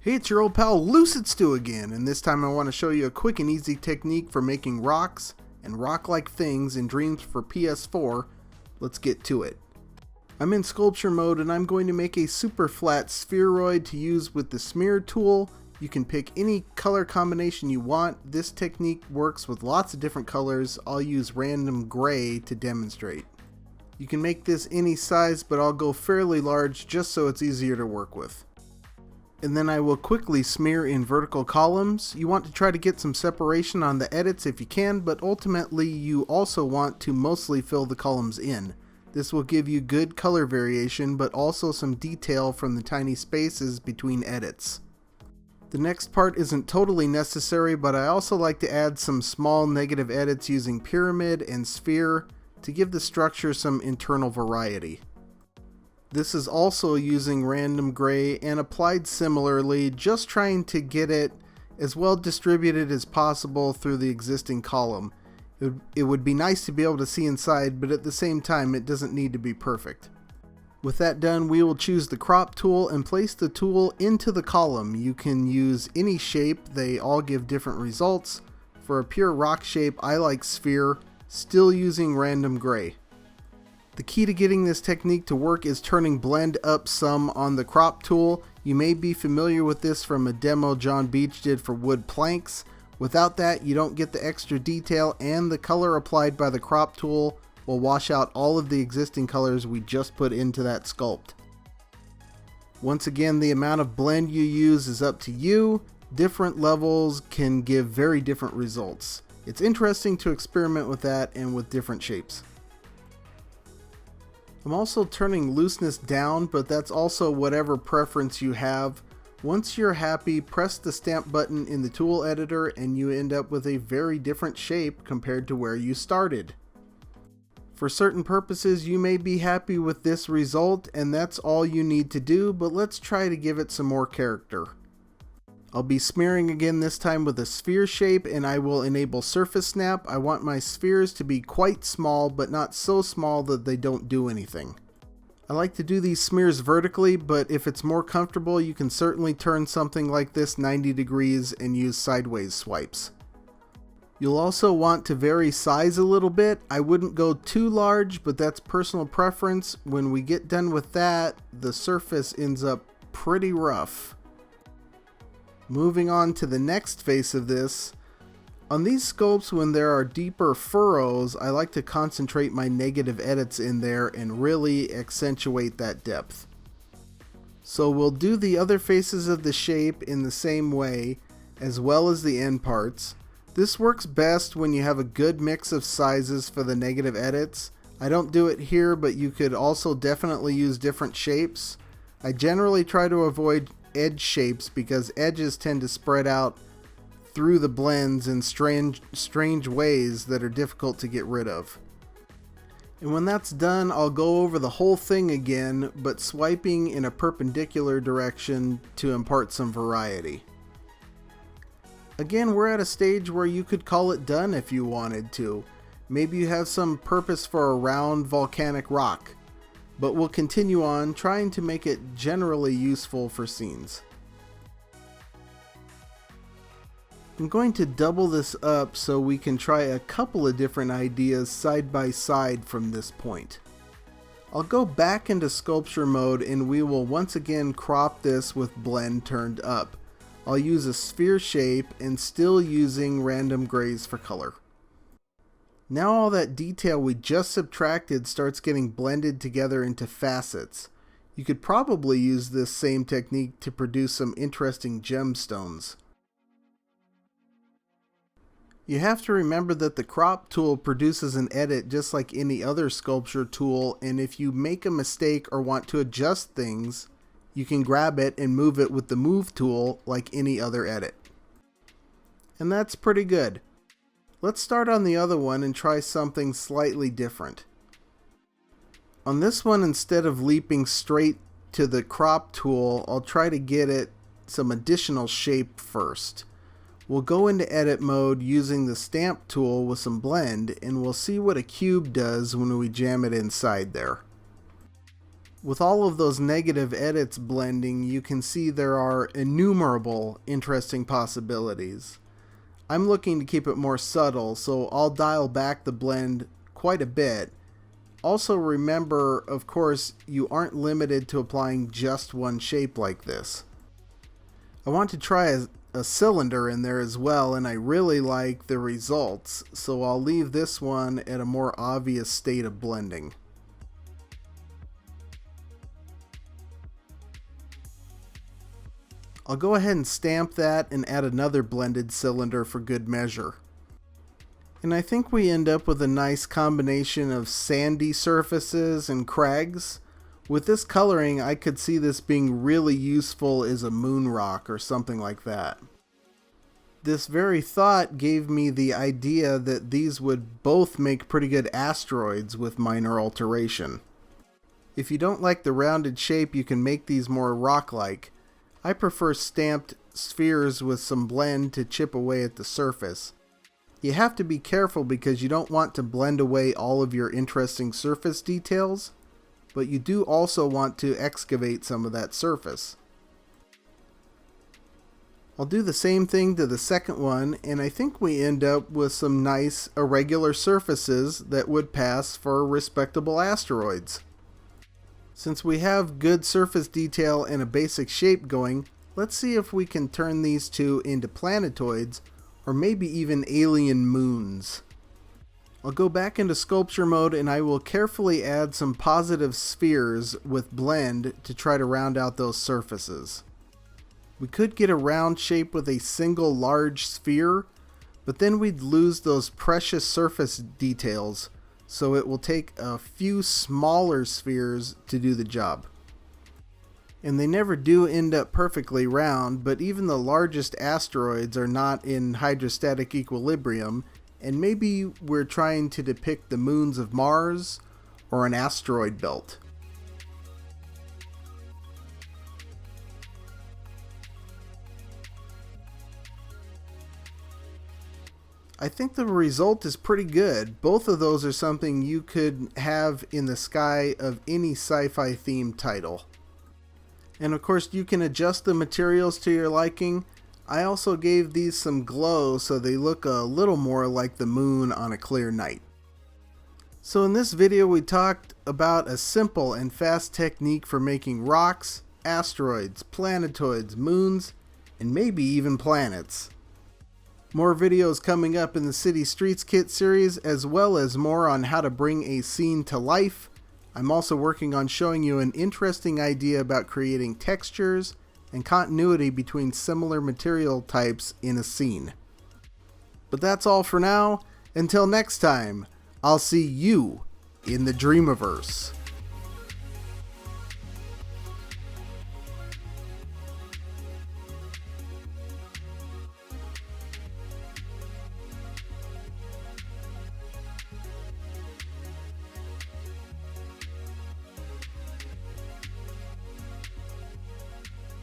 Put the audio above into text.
Hey, it's your old pal Lucid Stew again, and this time I want to show you a quick and easy technique for making rocks and rock-like things in Dreams for PS4. Let's get to it. I'm in sculpture mode and I'm going to make a super flat spheroid to use with the smear tool. You can pick any color combination you want. This technique works with lots of different colors. I'll use random gray to demonstrate. You can make this any size, but I'll go fairly large just so it's easier to work with. And then I will quickly smear in vertical columns. You want to try to get some separation on the edits if you can, but ultimately you also want to mostly fill the columns in. This will give you good color variation, but also some detail from the tiny spaces between edits. The next part isn't totally necessary, but I also like to add some small negative edits using pyramid and sphere to give the structure some internal variety. This is also using random gray and applied similarly, just trying to get it as well distributed as possible through the existing column. It would be nice to be able to see inside, but at the same time it doesn't need to be perfect. With that done, we will choose the crop tool and place the tool into the column. You can use any shape, they all give different results. For a pure rock shape, I like sphere, still using random gray. The key to getting this technique to work is turning blend up some on the crop tool. You may be familiar with this from a demo John Beach did for wood planks. Without that, you don't get the extra detail, and the color applied by the crop tool will wash out all of the existing colors we just put into that sculpt. Once again, the amount of blend you use is up to you. Different levels can give very different results. It's interesting to experiment with that and with different shapes. I'm also turning looseness down, but that's also whatever preference you have. Once you're happy, press the stamp button in the tool editor and you end up with a very different shape compared to where you started. For certain purposes, you may be happy with this result and that's all you need to do, but let's try to give it some more character. I'll be smearing again, this time with a sphere shape, and I will enable surface snap. I want my spheres to be quite small, but not so small that they don't do anything. I like to do these smears vertically, but if it's more comfortable, you can certainly turn something like this 90 degrees and use sideways swipes. You'll also want to vary size a little bit. I wouldn't go too large, but that's personal preference. When we get done with that, the surface ends up pretty rough. Moving on to the next face of this, on these sculpts when there are deeper furrows, I like to concentrate my negative edits in there and really accentuate that depth. So we'll do the other faces of the shape in the same way, as well as the end parts. This works best when you have a good mix of sizes for the negative edits. I don't do it here, but you could also definitely use different shapes. I generally try to avoid edge shapes because edges tend to spread out through the blends in strange ways that are difficult to get rid of. And when that's done, I'll go over the whole thing again, but swiping in a perpendicular direction to impart some variety. Again, we're at a stage where you could call it done if you wanted to. Maybe you have some purpose for a round volcanic rock. But we'll continue on, trying to make it generally useful for scenes. I'm going to double this up so we can try a couple of different ideas side by side from this point. I'll go back into sculpture mode and we will once again crop this with blend turned up. I'll use a sphere shape and still using random grays for color. Now all that detail we just subtracted starts getting blended together into facets. You could probably use this same technique to produce some interesting gemstones. You have to remember that the crop tool produces an edit just like any other sculpture tool, and if you make a mistake or want to adjust things, you can grab it and move it with the move tool like any other edit. And that's pretty good. Let's start on the other one and try something slightly different. On this one, instead of leaping straight to the crop tool, I'll try to get it some additional shape first. We'll go into edit mode using the stamp tool with some blend, and we'll see what a cube does when we jam it inside there. With all of those negative edits blending, you can see there are innumerable interesting possibilities. I'm looking to keep it more subtle, so I'll dial back the blend quite a bit. Also remember, of course, you aren't limited to applying just one shape like this. I want to try a cylinder in there as well, and I really like the results, so I'll leave this one at a more obvious state of blending. I'll go ahead and stamp that and add another blended cylinder for good measure. And I think we end up with a nice combination of sandy surfaces and crags. With this coloring, I could see this being really useful as a moon rock or something like that. This very thought gave me the idea that these would both make pretty good asteroids with minor alteration. If you don't like the rounded shape, you can make these more rock-like. I prefer stamped spheres with some blend to chip away at the surface. You have to be careful because you don't want to blend away all of your interesting surface details, but you do also want to excavate some of that surface. I'll do the same thing to the second one, and I think we end up with some nice irregular surfaces that would pass for respectable asteroids. Since we have good surface detail and a basic shape going, let's see if we can turn these two into planetoids, or maybe even alien moons. I'll go back into sculpture mode and I will carefully add some positive spheres with blend to try to round out those surfaces. We could get a round shape with a single large sphere, but then we'd lose those precious surface details, so it will take a few smaller spheres to do the job. And they never do end up perfectly round, but even the largest asteroids are not in hydrostatic equilibrium, and maybe we're trying to depict the moons of Mars or an asteroid belt. I think the result is pretty good. Both of those are something you could have in the sky of any sci-fi themed title. And of course you can adjust the materials to your liking. I also gave these some glow so they look a little more like the moon on a clear night. So in this video we talked about a simple and fast technique for making rocks, asteroids, planetoids, moons, and maybe even planets. More videos coming up in the City Streets Kit series, as well as more on how to bring a scene to life. I'm also working on showing you an interesting idea about creating textures and continuity between similar material types in a scene. But that's all for now. Until next time, I'll see you in the Dreamiverse.